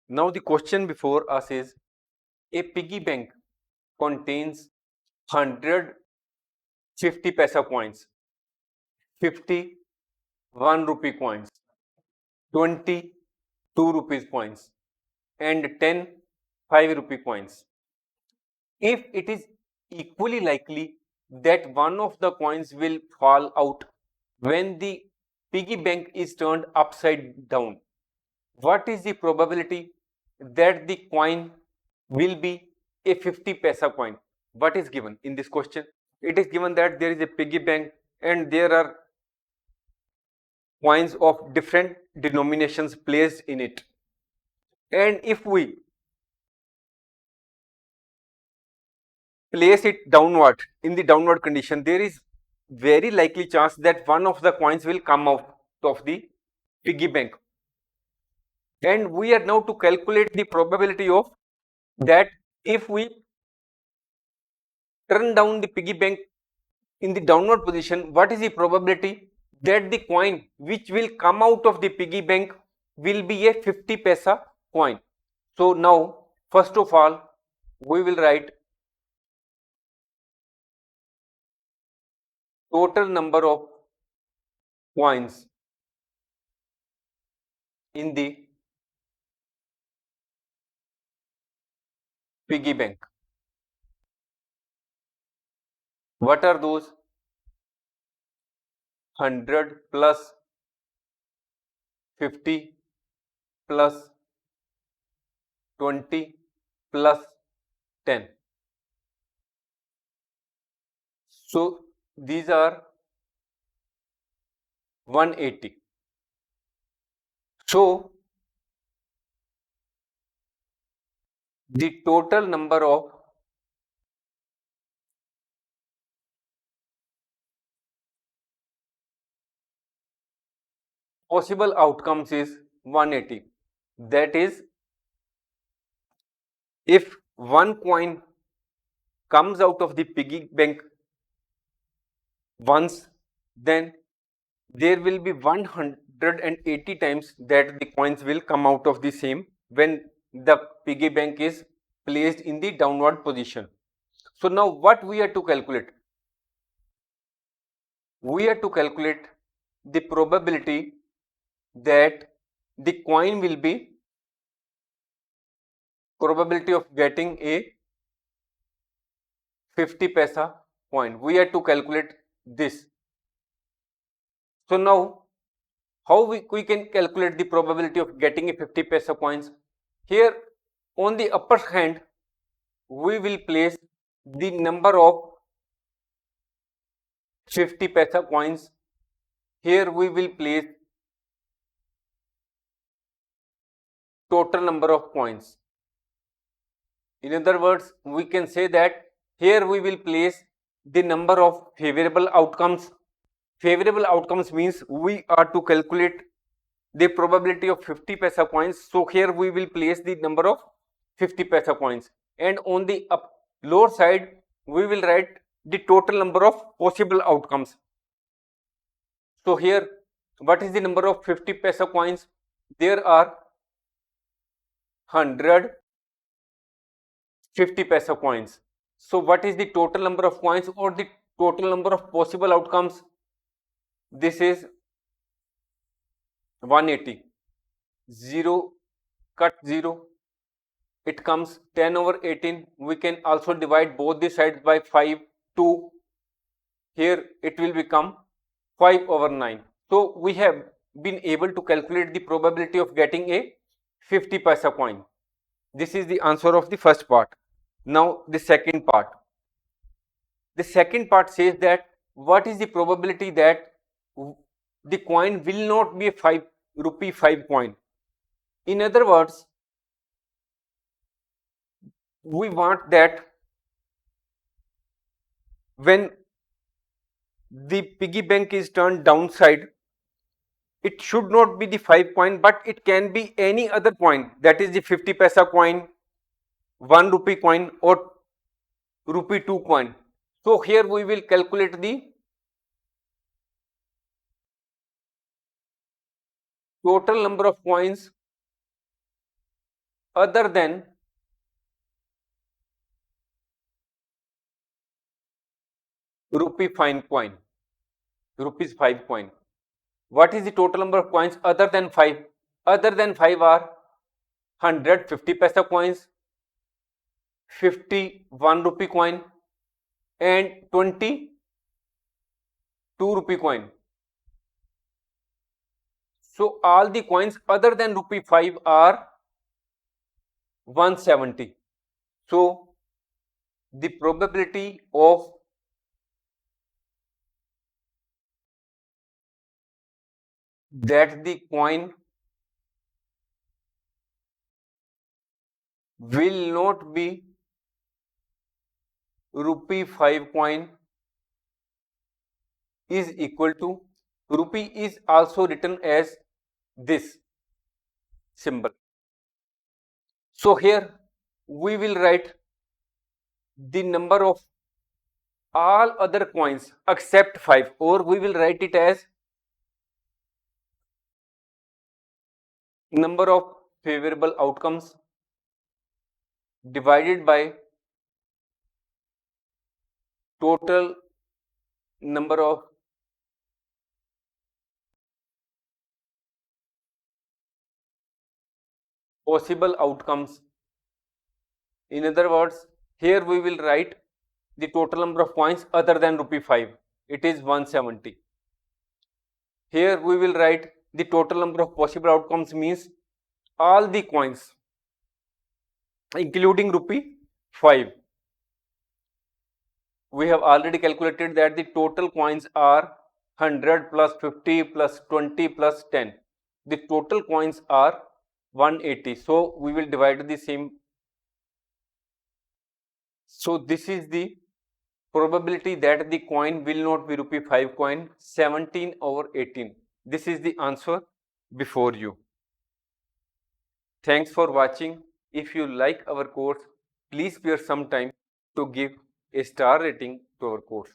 Now the question before us is, a piggy bank contains 100 50 paisa coins, 50 1 rupee coins, 20 2 rupees coins, and 10 5 rupee coins. If it is equally likely that one of the coins will fall out when the piggy bank is turned upside down, what is the probability that the coin will be a 50 paisa coin? What is given in this question? It is given that there is a piggy bank and there are coins of different denominations placed in it. And if we place it downward in the downward condition, there is very likely chance that one of the coins will come out of the piggy bank. And we are now to calculate the probability of that. If we turn down the piggy bank in the downward position, what is the probability that the coin which will come out of the piggy bank will be a 50 paisa coin? So now, first of all, we will write total number of coins in the piggy bank. What are those? 100 plus 50 plus 20 plus 10. So these are 180. So the total number of possible outcomes is 180. That is, if one coin comes out of the piggy bank once, then there will be 180 times that the coins will come out of the same when the piggy bank is placed in the downward position. So now what we are to calculate? We are to calculate the probability that the coin will be probability of getting a 50 paisa coin. We are to calculate this. So now how we can calculate the probability of getting a 50 paisa coins? Here on the upper hand we will place the number of 50 paisa coins. Here we will place total number of coins. In other words, we can say that here we will place the number of favorable outcomes. Favorable outcomes means we are to calculate the probability of 50 paisa coins. So here we will place the number of 50 paisa coins, and on the lower side we will write the total number of possible outcomes. So here, what is the number of 50 paisa coins? There are 100 50 paisa coins. So what is the total number of coins or the total number of possible outcomes? This is 180. 0 cut 0, it comes 10 over 18. We can also divide both the sides by 5, 2. Here it will become 5 over 9. So we have been able to calculate the probability of getting a 50 paisa coin. This is the answer of the first part. Now the second part. The second part says that what is the probability that the coin will not be a 5 rupee 5 coin. In other words, we want that when the piggy bank is turned downside, it should not be the 5 coin, but it can be any other coin, that is the 50 paisa coin, 1 rupee coin, or rupee 2 coin. So here we will calculate the total number of coins other than rupee 5 coin, rupees 5 coin. What is the total number of coins other than 5? Other than 5 are 150 paisa coins, 51 rupee coin, and 22 rupee coin. So all the coins other than rupee 5 are 170. So the probability of that the coin will not be rupee 5 coin is equal to, rupee is also written as this symbol. So here we will write the number of all other coins except 5, or we will write it as number of favorable outcomes divided by total number of possible outcomes. In other words, here we will write the total number of coins other than rupee 5. It is 170. Here we will write the total number of possible outcomes, means all the coins including rupee 5. We have already calculated that the total coins are 100 plus 50 plus 20 plus 10. The total coins are 180. So we will divide the same. So this is the probability that the coin will not be rupee 5 coin, 17/18. This is the answer before you. Thanks for watching. If you like our course, please spare some time to give a star rating to our course.